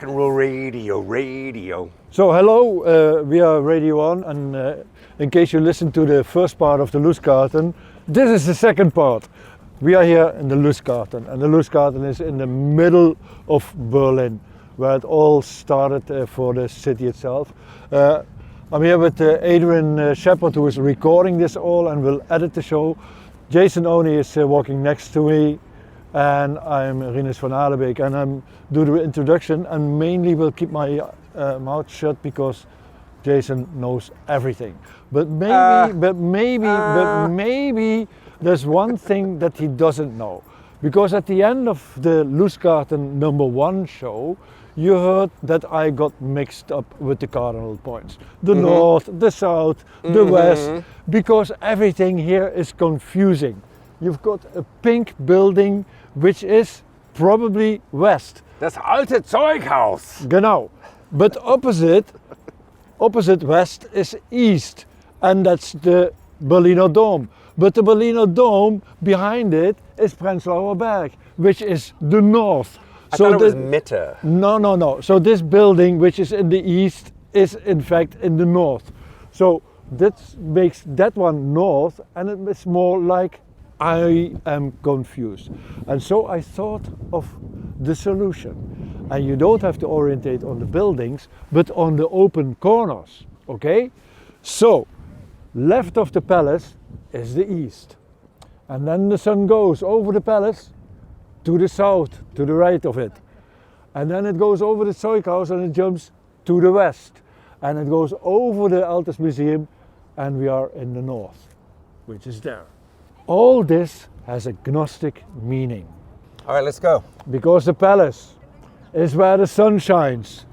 rock and roll radio. So hello, we are Radio On, and in case you listened to the first part of the Lustgarten, this is the second part. We are here in the Lustgarten, and the Lustgarten is in the middle of Berlin, where it all started for the city itself. I'm here with Adrian Shephard, who is recording this all and will edit the show. Jason Honea is walking next to me, and I'm Rinus Van Alebeek, and I'm do the introduction and mainly will keep my mouth shut because Jason knows everything. But maybe there's one thing that he doesn't know, because at the end of the Lustgarten #1 show, you heard that I got mixed up with the cardinal points. The north, the south, the west, because everything here is confusing. You've got a pink building which is probably west. Das alte Zeughaus. Genau. But opposite west is east, and that's the Berliner Dome. But the Berliner Dome, behind it, is Prenzlauer Berg, which is the north. I thought it was Mitte. No. So this building, which is in the east, is in fact in the north. So that makes that one north, and it's more like I am confused. And so I thought of the solution. And you don't have to orientate on the buildings, but on the open corners, okay? So, left of the palace is the east. And then the sun goes over the palace to the south, to the right of it. And then it goes over the Zeughaus and it jumps to the west. And it goes over the Altes Museum, and we are in the north, which is there. All this has a Gnostic meaning. All right, let's go. Because the palace is where the sun shines.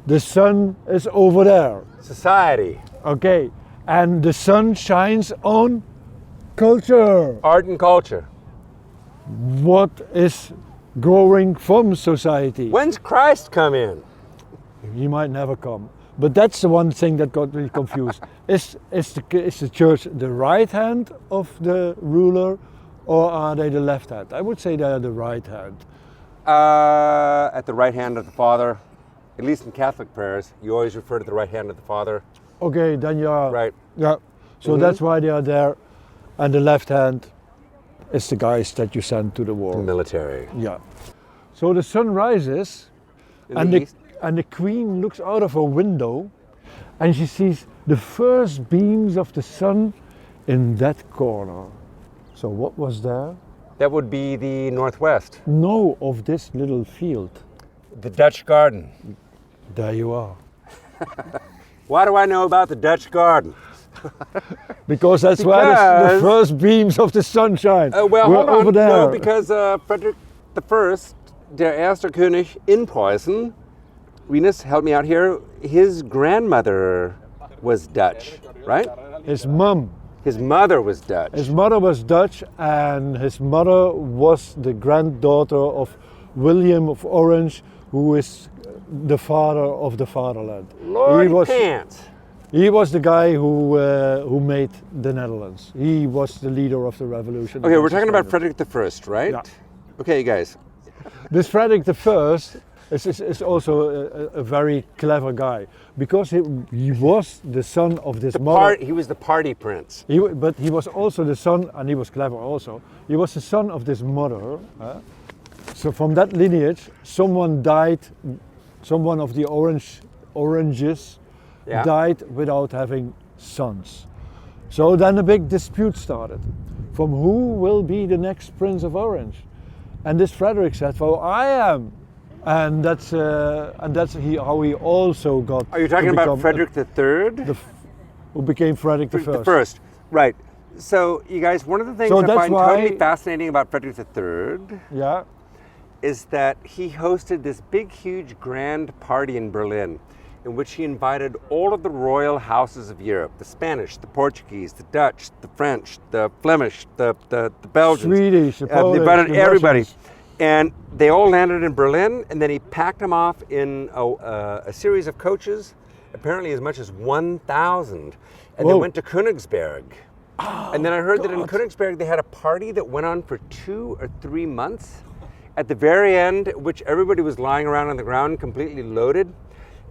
The sun is over there. Society. Okay, and the sun shines on culture. Art and culture. What is growing from society? When's Christ come in? He might never come. But that's the one thing that got me confused. Is the church the right hand of the ruler, or are they the left hand? I would say they are the right hand. At the right hand of the Father, at least in Catholic prayers, you always refer to the right hand of the Father. Okay, then you are right. Yeah. So that's why they are there, and the left hand is the guys that you send to the war. The military. Yeah. So the sun rises, and the queen looks out of her window, and she sees the first beams of the sun in that corner. So what was there? That would be the northwest. No, of this little field. The Dutch garden. There you are. Why do I know about the Dutch garden? Because that's where the first beams of the sunshine well, were hold on. over there. No, because Frederick I, der erste König in Preußen, Rinus, help me out here, his grandmother was Dutch, right? His mum. His mother was Dutch. His mother was Dutch, and his mother was the granddaughter of William of Orange, who is the father of the fatherland. Lord Pants. He was the guy who made the Netherlands. He was the leader of the revolution. Okay, we're talking about Frederick I, right? Yeah. Okay, guys. This Frederick I is also a very clever guy, because he was the son of this mother. He was the party prince. But he was also the son, and he was clever also. He was the son of this mother. So from that lineage, someone died. Someone of the oranges died without having sons. So then a big dispute started from who will be the next Prince of Orange. And this Frederick said, "Well, I am." And that's how he also got. Are you talking about Frederick III? Who became Frederick I. The first, right. So you guys, one of the things I find totally fascinating about Frederick III is that he hosted this big, huge, grand party in Berlin in which he invited all of the royal houses of Europe, the Spanish, the Portuguese, the Dutch, the French, the Flemish, the Belgians. Swedish, the Polish, he invited everybody. Russians. And they all landed in Berlin, and then he packed them off in a series of coaches, apparently as much as 1,000. And they went to Königsberg. And then I heard that in Königsberg they had a party that went on for 2 or 3 months. At the very end, which everybody was lying around on the ground completely loaded,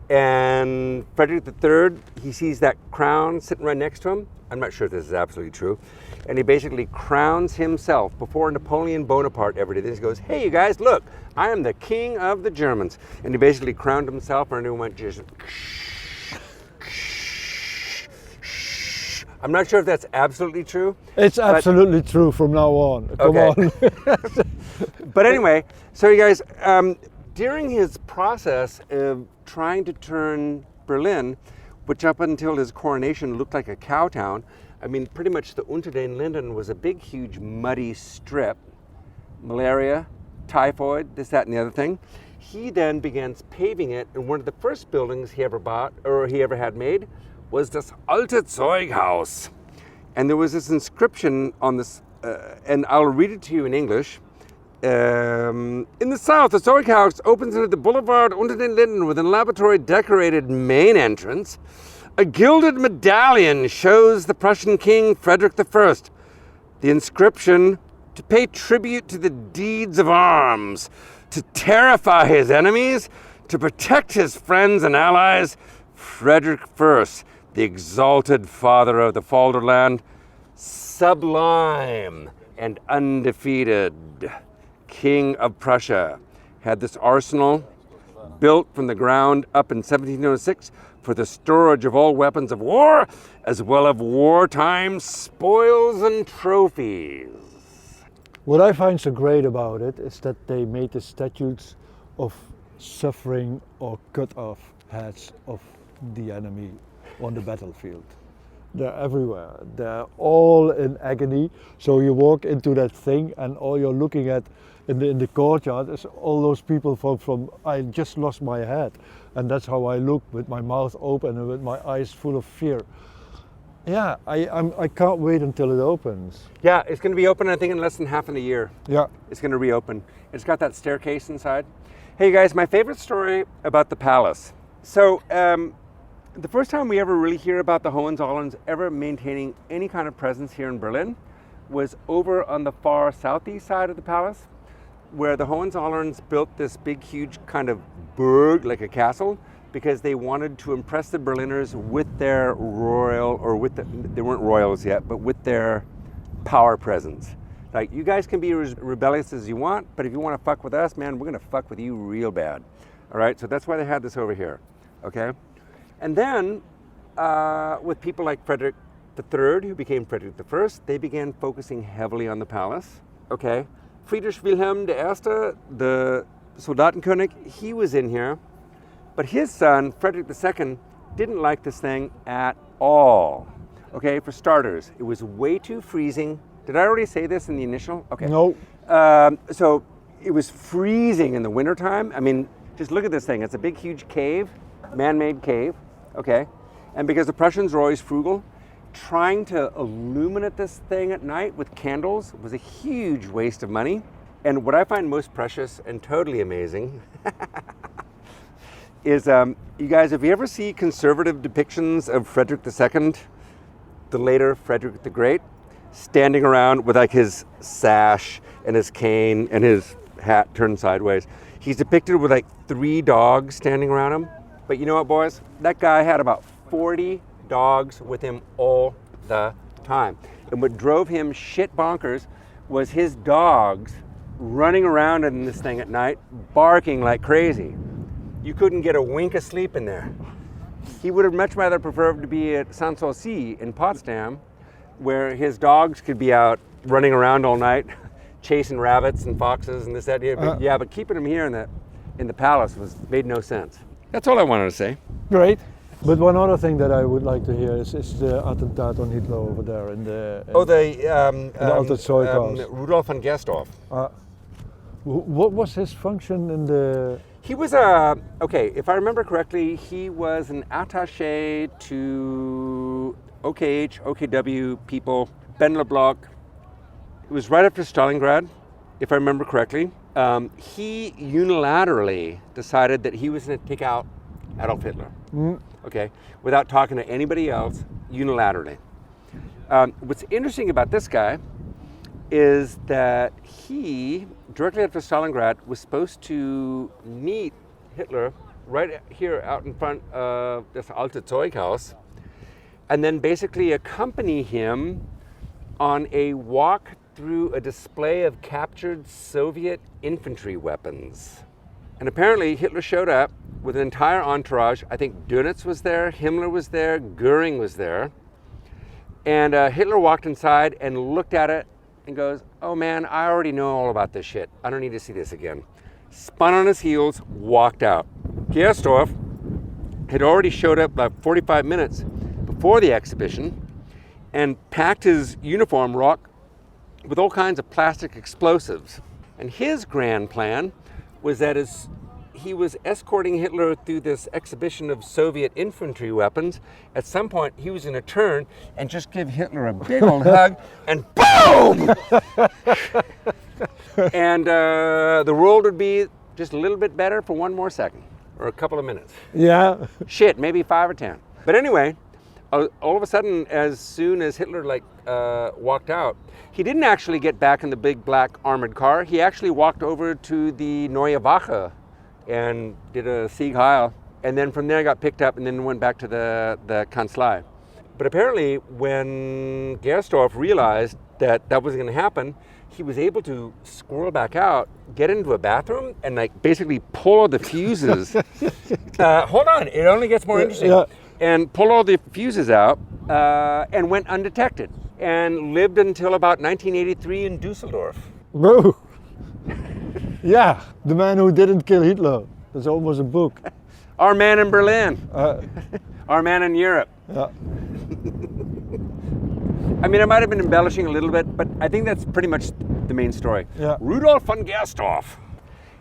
and Frederick III, he sees that crown sitting right next to him. I'm not sure if this is absolutely true. And he basically crowns himself before Napoleon Bonaparte ever did this. He goes, hey, you guys, look, I am the king of the Germans. And he basically crowned himself, and everyone went just... I'm not sure if that's absolutely true. It's absolutely true from now on. Come on. But anyway, so you guys, during his process of trying to turn Berlin, which up until his coronation looked like a cow town, I mean, pretty much the Unter den Linden was a big, huge, muddy strip. Malaria, typhoid, this, that, and the other thing. He then begins paving it, and one of the first buildings he ever bought, or he ever had made, was this Alte Zeughaus. And there was this inscription on this, and I'll read it to you in English. In the south, the Zeughaus opens into the boulevard Unter den Linden with an elaboratory decorated main entrance. A gilded medallion shows the Prussian king Frederick I. The inscription, to pay tribute to the deeds of arms, to terrify his enemies, to protect his friends and allies, Frederick I, the exalted father of the Fatherland, sublime and undefeated King of Prussia, had this arsenal built from the ground up in 1706 for the storage of all weapons of war, as well as wartime spoils and trophies. What I find so great about it is that they made the statues of suffering or cut off heads of the enemy on the battlefield. They're everywhere. They're all in agony. So you walk into that thing and all you're looking at in the courtyard is all those people from I just lost my head. And that's how I look, with my mouth open and with my eyes full of fear. Yeah, I can't wait until it opens. Yeah, it's going to be open, I think, in less than half a year. Yeah. It's going to reopen. It's got that staircase inside. Hey, you guys, my favorite story about the palace. So, the first time we ever really hear about the Hohenzollerns ever maintaining any kind of presence here in Berlin was over on the far southeast side of the palace, where the Hohenzollerns built this big, huge kind of burg, like a castle, because they wanted to impress the Berliners with their royal, or with they weren't royals yet, but with their power presence. Like, you guys can be as rebellious as you want, but if you want to fuck with us, man, we're going to fuck with you real bad. All right, so that's why they had this over here, okay? And then, with people like Frederick III, who became Frederick I, they began focusing heavily on the palace, okay? Friedrich Wilhelm I, the Soldatenkönig, he was in here, but his son, Frederick II, didn't like this thing at all. Okay, for starters, it was way too freezing. Did I already say this in the initial? Okay. No. So it was freezing in the wintertime. I mean, just look at this thing. It's a big, huge cave, man-made cave, okay? And because the Prussians were always frugal, trying to illuminate this thing at night with candles was a huge waste of money. And what I find most precious and totally amazing is, you guys, if you ever see conservative depictions of Frederick II, the later Frederick the Great, standing around with like his sash and his cane and his hat turned sideways, he's depicted with like 3 dogs standing around him. But you know what, boys? That guy had about 40 dogs with him all the time. And what drove him shit bonkers was his dogs running around in this thing at night, barking like crazy. You couldn't get a wink of sleep in there. He would have much rather preferred to be at Sanssouci in Potsdam, where his dogs could be out running around all night, chasing rabbits and foxes and this, that, but keeping him here in the palace made no sense. That's all I wanted to say. Great. But one other thing that I would like to hear is the attentat on Hitler over there in the Alte Zeughaus. Rudolf von Gersdorf. What was his function in the? He was okay, if I remember correctly, he was an attaché to OKH, OKW people, Bendler Block. It was right after Stalingrad, if I remember correctly. He unilaterally decided that he was going to take out Adolf Hitler, okay, without talking to anybody else, unilaterally. What's interesting about this guy is that he, directly after Stalingrad, was supposed to meet Hitler right here out in front of this Alte Zeughaus, and then basically accompany him on a walk through a display of captured Soviet infantry weapons. And apparently Hitler showed up with an entire entourage. I think Dönitz was there, Himmler was there, Goering was there. And Hitler walked inside and looked at it and goes, oh man, I already know all about this shit. I don't need to see this again. Spun on his heels, walked out. Gersdorff had already showed up about 45 minutes before the exhibition and packed his uniform rock with all kinds of plastic explosives. And his grand plan was that as he was escorting Hitler through this exhibition of Soviet infantry weapons, at some point he was going to turn and just give Hitler a big old hug, and boom! And the world would be just a little bit better for one more second, or a couple of minutes. Yeah. Shit, maybe 5 or 10. But anyway, all of a sudden, as soon as Hitler walked out, he didn't actually get back in the big black armored car. He actually walked over to the Neue Wache and did a Sieg Heil, and then from there got picked up and then went back to the Kanzlei. But apparently when Gersdorff realized that that was going to happen, he was able to squirrel back out, get into a bathroom, and like basically pull all the fuses. Hold on, it only gets more interesting. Yeah. And pull all the fuses out and went undetected and lived until about 1983 in Dusseldorf. Bro. Yeah, the man who didn't kill Hitler. That's almost a book. Our man in Berlin. Our man in Europe. Yeah. I mean, I might have been embellishing a little bit, but I think that's pretty much the main story. Yeah. Rudolf von Gersdorff.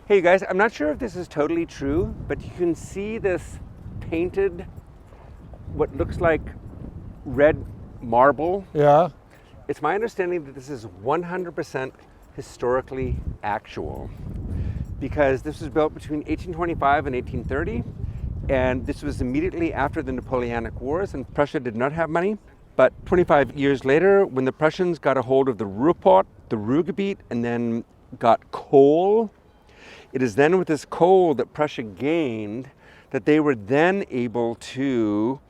Hey, you guys, I'm not sure if this is totally true, but you can see this painted, what looks like red marble. Yeah. It's my understanding that this is 100% historically actual, because this was built between 1825 and 1830, and this was immediately after the Napoleonic Wars, and Prussia did not have money. But 25 years later, when the Prussians got a hold of the Ruhrpott, the Ruhrgebiet, and then got coal, it is then with this coal that Prussia gained that they were then able to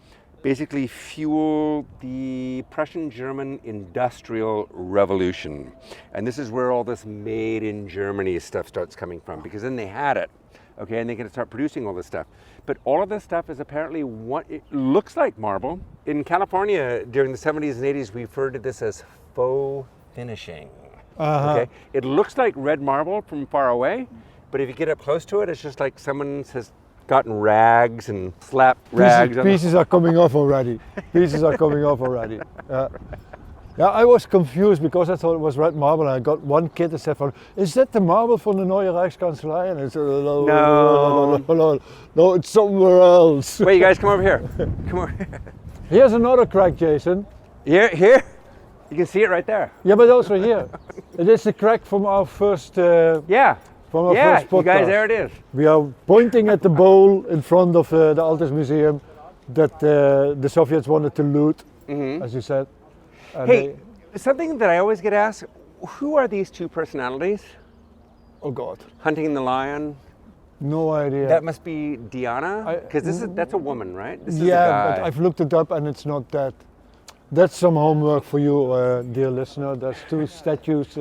basically fuel the Prussian-German industrial revolution. And this is where all this made in Germany stuff starts coming from, because then they had it, okay, and they can start producing all this stuff. But all of this stuff is apparently it looks like marble. In California during the 70s and 80s, we referred to this as faux finishing. Okay, it looks like red marble from far away, but if you get up close to it, it's just like someone has gotten rags and slapped rags. Pieces are coming off already. Pieces are coming off already. Yeah, I was confused because I thought it was red marble, and I got one kid that said, "Is that the marble from the Neue Reichskanzlei?" And I said, no, it's somewhere else. Wait, you guys, come over here. Come over here. Here's another crack, Jason. Here? You can see it right there. Yeah, but also here. It is the crack from our first first podcast. You guys, there it is. We are pointing at the bowl in front of the Altes Museum that the Soviets wanted to loot, as you said. Hey, something that I always get asked, who are these two personalities? Oh God. Hunting the lion? No idea. That must be Diana? Because that's a woman, right? This is a yeah, guy. but I've looked it up and it's not that. That's some homework for you, dear listener. There's two statues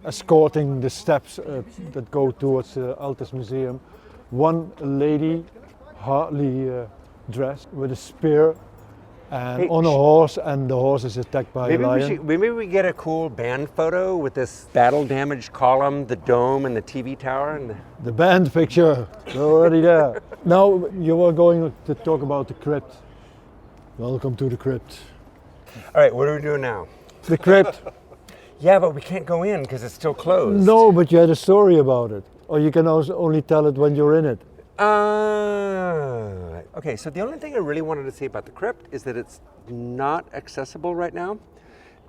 escorting the steps that go towards the Altes Museum. One lady, hardly dressed, with a spear, and on a horse, and the horse is attacked by a lion. Maybe we get a cool band photo with this battle-damaged column, the dome, and the TV tower. And the band picture, already there. Now you are going to talk about the crypt. Welcome to the crypt. All right, what are we doing now? The crypt. Yeah, but we can't go in because it's still closed. No, but you had a story about it. Or you can also only tell it when you're in it. Okay, so the only thing I really wanted to say about the crypt is that it's not accessible right now.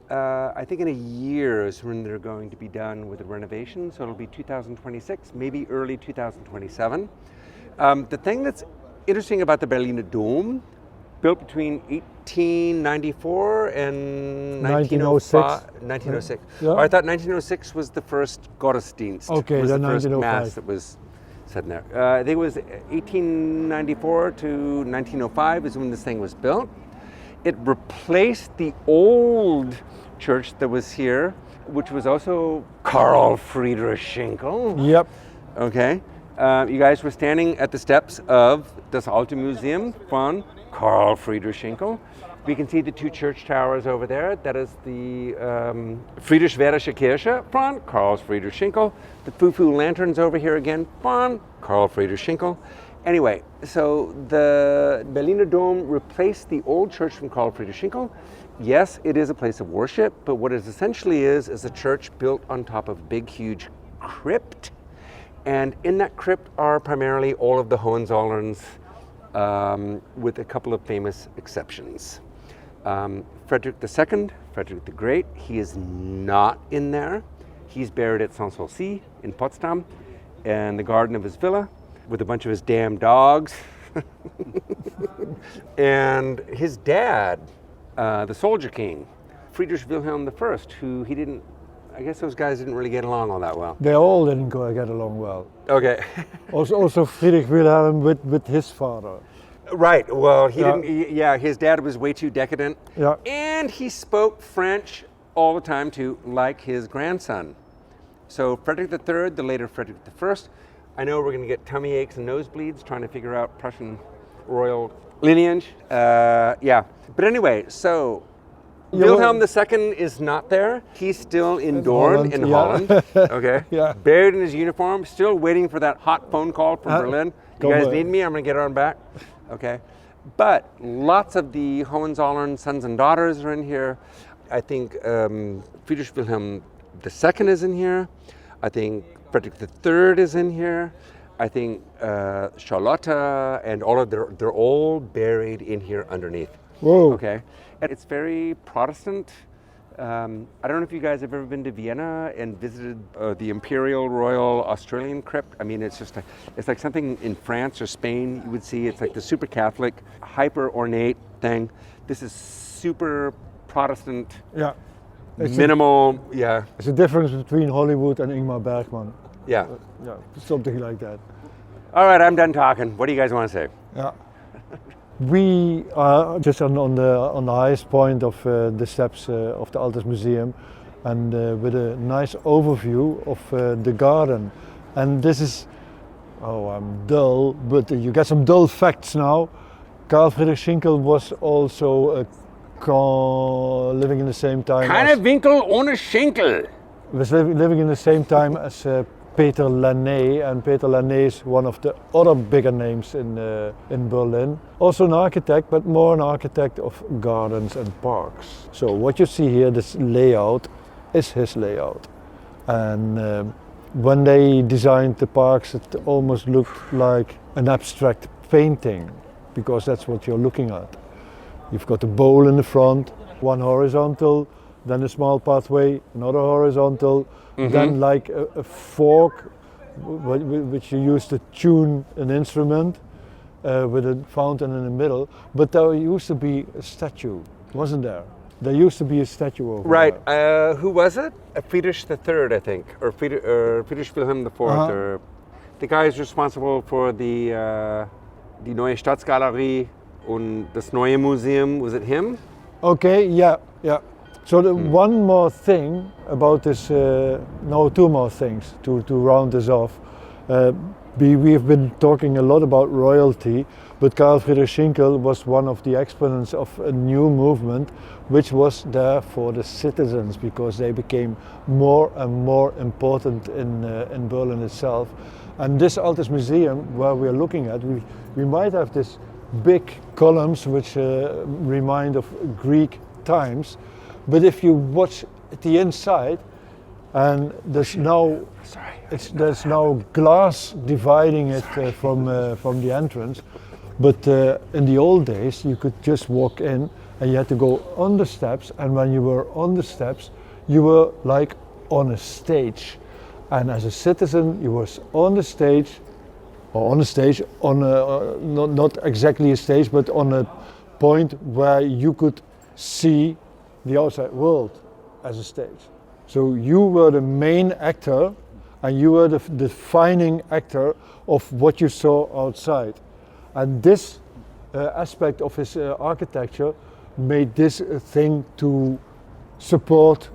I think in a year is when they're going to be done with the renovation, so it'll be 2026, maybe early 2027. The thing that's interesting about the Berliner Dom built between 1894 and 1906. Yeah. Oh, I thought 1906 was the first Gottesdienst. Okay, was then the first 1905. Mass that was said in there. I think it was 1894 to 1905 is when this thing was built. It replaced the old church that was here, which was also Karl Friedrich Schinkel. Yep. Okay. You guys were standing at the steps of das Alte Museum von Karl Friedrich Schinkel. We can see the two church towers over there. That is the Friedrichswerdersche Kirche von Karl Friedrich Schinkel. The Foo lanterns over here again von Karl Friedrich Schinkel. Anyway, so the Berliner Dom replaced the old church from Karl Friedrich Schinkel. Yes, it is a place of worship, but what it essentially is a church built on top of a big, huge crypt. And in that crypt are primarily all of the Hohenzollerns, with a couple of famous exceptions. Frederick II, Frederick the Great, he is not in there. He's buried at Sanssouci in Potsdam, in the garden of his villa, with a bunch of his damn dogs. And his dad, the Soldier King, Friedrich Wilhelm I, who I guess those guys didn't really get along all that well. They all didn't get along well. Okay. also Friedrich Wilhelm with his father. Right, well, his dad was way too decadent. Yeah. And he spoke French all the time too, like his grandson. So Frederick III, the later Frederick I, I know we're going to get tummy aches and nosebleeds trying to figure out Prussian royal lineage. But anyway, so Wilhelm II is not there. He's still in Doorn in Holland. Okay. Yeah. Buried in his uniform, still waiting for that hot phone call from Berlin. You guys need me? I'm going to get on back. Okay. But lots of the Hohenzollern sons and daughters are in here. I think Friedrich Wilhelm II is in here. I think Frederick III is in here. I think Charlotte and all of they're all buried in here underneath. Whoa. Okay. And it's very Protestant. I don't know if you guys have ever been to Vienna and visited the Imperial Royal Australian Crypt. I mean, it's like something in France or Spain you would see. It's like the super Catholic, hyper ornate thing. This is super Protestant. Yeah. Minimal. It's a difference between Hollywood and Ingmar Bergman. Yeah. Something like that. All right, I'm done talking. What do you guys want to say? Yeah. We are just on the highest point of the steps of the Altes Museum, and with a nice overview of the garden. And this is, I'm dull, but you get some dull facts now. Karl Friedrich Schinkel was also living in the same time. Keine Winkel ohne Schinkel. Was living in the same time as Peter Lanné, and Peter Lanné is one of the other bigger names in Berlin. Also an architect, but more an architect of gardens and parks. So what you see here, this layout, is his layout. And when they designed the parks, it almost looked like an abstract painting, because that's what you're looking at. You've got a bowl in the front, one horizontal, then a small pathway, another horizontal, then like a fork which you use to tune an instrument with a fountain in the middle. But there used to be a statue, wasn't there? There used to be a statue over there. Right. Who was it? Friedrich III, I think, or Friedrich Wilhelm IV. Or the guy who's responsible for die Neue Staatsgalerie und das Neue Museum. Was it him? Okay, yeah. So one more thing about this, two more things to round this off. We've been talking a lot about royalty, but Karl Friedrich Schinkel was one of the exponents of a new movement which was there for the citizens, because they became more and more important in Berlin itself. And this Altes Museum, where we're looking at, we might have this big columns which remind of Greek times. But if you watch the inside, and there's now glass dividing it from the entrance. But in the old days, you could just walk in, and you had to go on the steps. And when you were on the steps, you were like on a stage. And as a citizen, you was on the stage, not exactly a stage, but on a point where you could see the outside world as a stage. So you were the main actor, and you were the defining actor of what you saw outside. And this aspect of his architecture made this a thing to support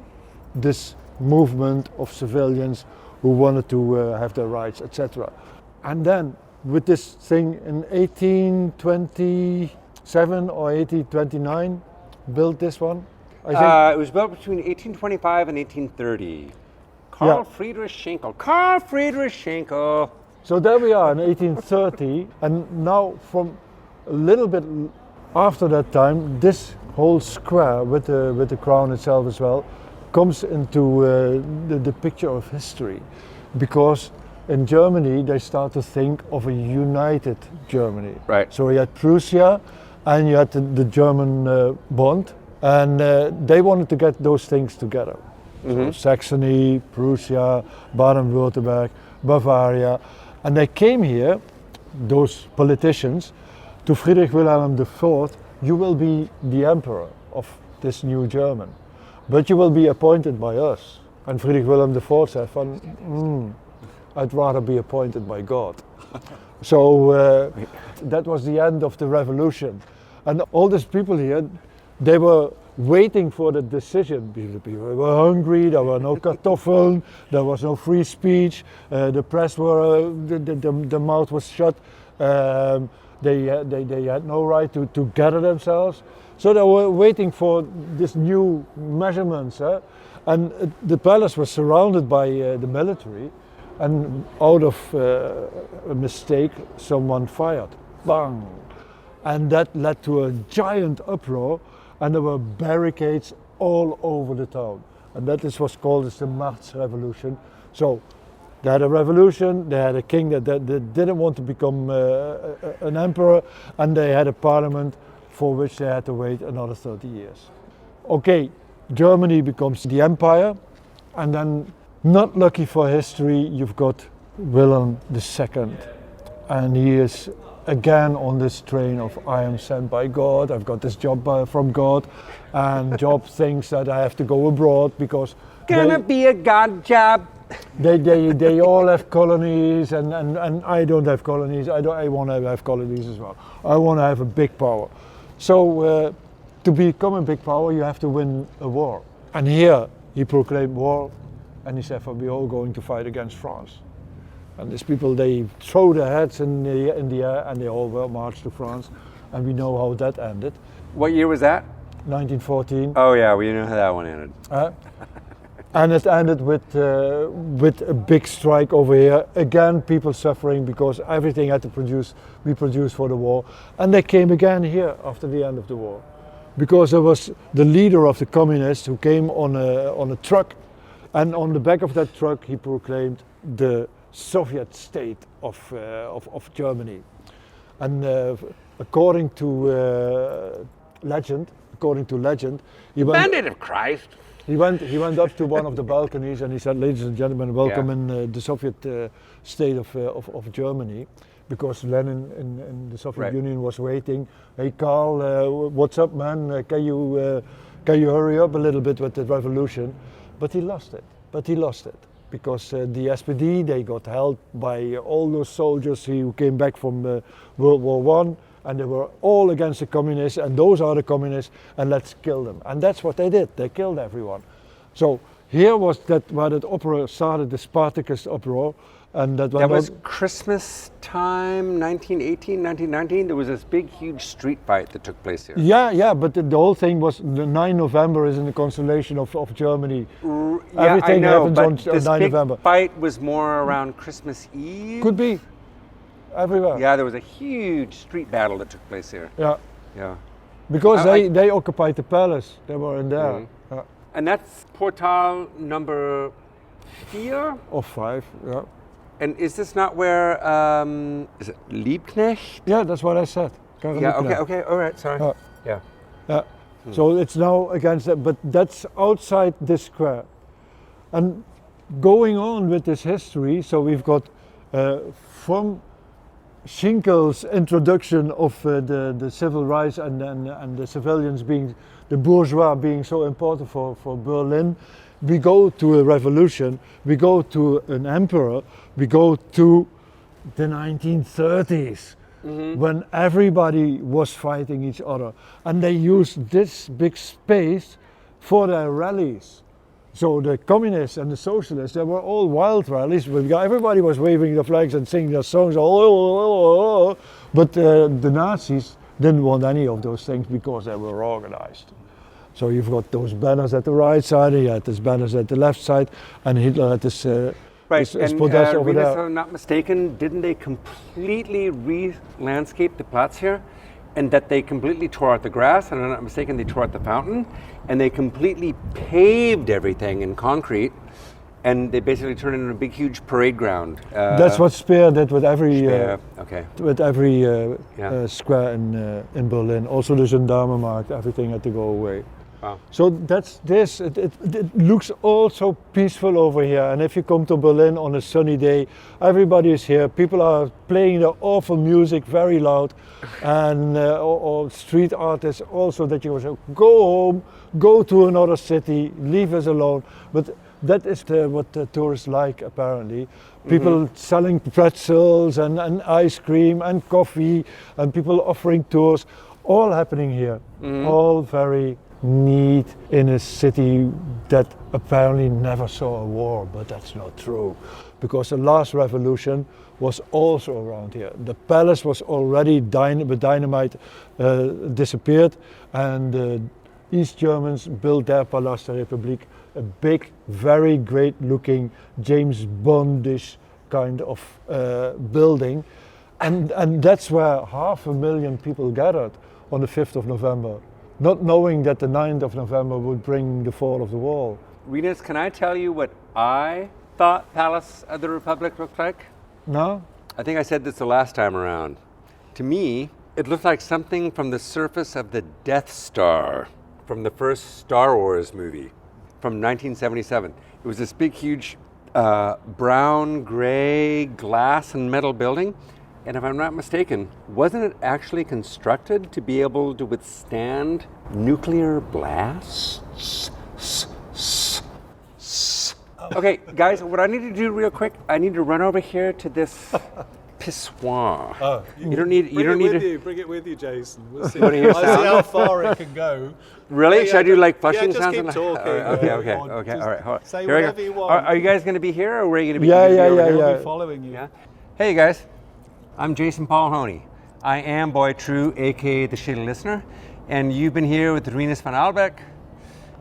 this movement of civilians who wanted to have their rights, etc. And then with this thing in 1827 or 1829, built this one. I think it was built between 1825 and 1830. Carl Friedrich Schenkel. So there we are in 1830, and now from a little bit after that time, this whole square with the crown itself as well comes into the picture of history, because in Germany they start to think of a united Germany. Right. So you had Prussia, and you had the German Bund, and they wanted to get those things together. Mm-hmm. So Saxony, Prussia, Baden-Württemberg, Bavaria, and they came here, those politicians, to Friedrich Wilhelm IV. You will be the emperor of this new German, but you will be appointed by us. And Friedrich Wilhelm IV said, I'd rather be appointed by God. So that was the end of the revolution. And all these people here, they were waiting for the decision. People were hungry, there were no kartoffeln, there was no free speech, the press were, the mouth was shut, they had no right to gather themselves. So they were waiting for this new measurements. And the palace was surrounded by the military, and out of a mistake, someone fired. Bang! And that led to a giant uproar, and there were barricades all over the town. And that is what's called the March Revolution. So they had a revolution, they had a king that didn't want to become an emperor, and they had a parliament for which they had to wait another 30 years. Okay, Germany becomes the empire, and then, not lucky for history, you've got Wilhelm II. And he is again on this train of I am sent by God, I've got this job from God, and Job thinks that I have to go abroad because gonna be a God job. They all have colonies, and I don't have colonies. I want to have colonies as well. I want to have a big power. So to become a big power, you have to win a war. And here he proclaimed war, and he said, we're all going to fight against France. And these people, they throw their heads in the air, and they all will march to France. And we know how that ended. What year was that? 1914. Oh yeah, we know how that one ended. And it ended with a big strike over here. Again, people suffering because everything had to be produced for the war. And they came again here after the end of the war, because there was the leader of the communists who came on a truck, and on the back of that truck he proclaimed the Soviet state of Germany. And according to legend, he went. Bandit of Christ. He went up to one of the balconies and he said, "Ladies and gentlemen, welcome in the Soviet state of Germany," because Lenin in the Soviet Union was waiting. "Hey Karl, what's up, man? Can you hurry up a little bit with the revolution?" But he lost it. Because the SPD, they got held by all those soldiers who came back from World War I, and they were all against the communists, and those are the communists, and let's kill them. And that's what they did. They killed everyone. So here was where that uproar started, the Spartacus uproar. And that was Christmas time, 1918, 1919. There was this big, huge street fight that took place here. Yeah, but the whole thing was the 9 November is in the constellation of Germany. Everything happens on 9 November. This fight was more around Christmas Eve. Could be. Everywhere. Yeah, there was a huge street battle that took place here. Yeah. Because they occupied the palace. They were in there. Mm-hmm. Yeah. And that's Portal number 4? Or 5, yeah. And is this not where, is it Liebknecht? Yeah, that's what I said. Yeah, okay, all right, sorry. Yeah. So it's now against that, but that's outside this square. And going on with this history, so we've got from Schinkel's introduction of the civil rights and the civilians being, the bourgeois being so important for Berlin, we go to a revolution, we go to an emperor, we go to the 1930s, when everybody was fighting each other. And they used this big space for their rallies. So the communists and the socialists, they were all wild rallies. Everybody was waving the flags and singing their songs, but the Nazis didn't want any of those things because they were organized. So you've got those banners at the right side, you had these banners at the left side, and Hitler had this right, and podest over there. If I'm not mistaken, didn't they completely re-landscape the Platz here? And that they completely tore out the grass, and if I'm not mistaken, they tore out the fountain, and they completely paved everything in concrete, and they basically turned it into a big, huge parade ground. That's what Speer did with every square in Berlin. Also the Gendarmenmarkt, everything had to go away. Wow. So that's this. It looks all so peaceful over here. And if you come to Berlin on a sunny day, everybody is here. People are playing the awful music very loud, and or street artists also that you say, go home, go to another city, leave us alone. But that is what the tourists like apparently. People selling pretzels and ice cream and coffee, and people offering tours, all happening here. All very neat in a city that apparently never saw a war, but that's not true, because the last revolution was also around here. The palace was already with dynamite disappeared, and the East Germans built their Palast der Republik, a big, very great looking James Bondish kind of building, and that's where 500,000 people gathered on the 5th of November. Not knowing that the 9th of November would bring the fall of the wall. Rinus, can I tell you what I thought Palace of the Republic looked like? No? I think I said this the last time around. To me, it looked like something from the surface of the Death Star from the first Star Wars movie from 1977. It was this big, huge brown, gray, glass and metal building. And if I'm not mistaken, wasn't it actually constructed to be able to withstand nuclear blasts? Okay, guys, what I need to do real quick, I need to run over here to this pissoir. Oh, you don't need to bring it with you, Jason. We'll see. I'll see how far it can go. Really? Should I do like flushing just sounds? Keep talking. Okay, all right. Hold on. Say Here whatever you want. Are you guys going to be here, or were you going to be? Yeah. We'll be following you. Yeah. Hey guys, I'm Jason Paul Honea. I am Boy True, aka the Shitty Listener, and you've been here with Rinus Van Alebeek,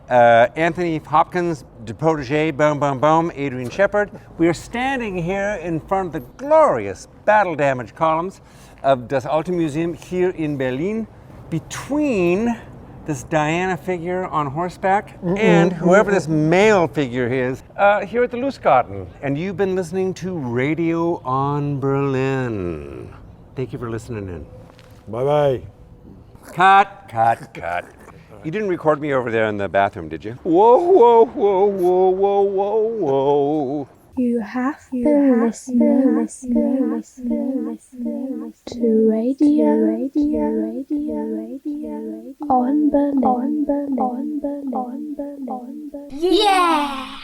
Anthony Hopkins, de protege, boom, Adrian Shephard. We are standing here in front of the glorious battle-damaged columns of das Alte Museum here in Berlin, between this Diana figure on horseback and whoever this male figure is here at the Lustgarten. And you've been listening to Radio on Berlin. Thank you for listening in. Bye-bye. Cut. You didn't record me over there in the bathroom, did you? Whoa. You have been listening to Radio on Berlin. Yeah!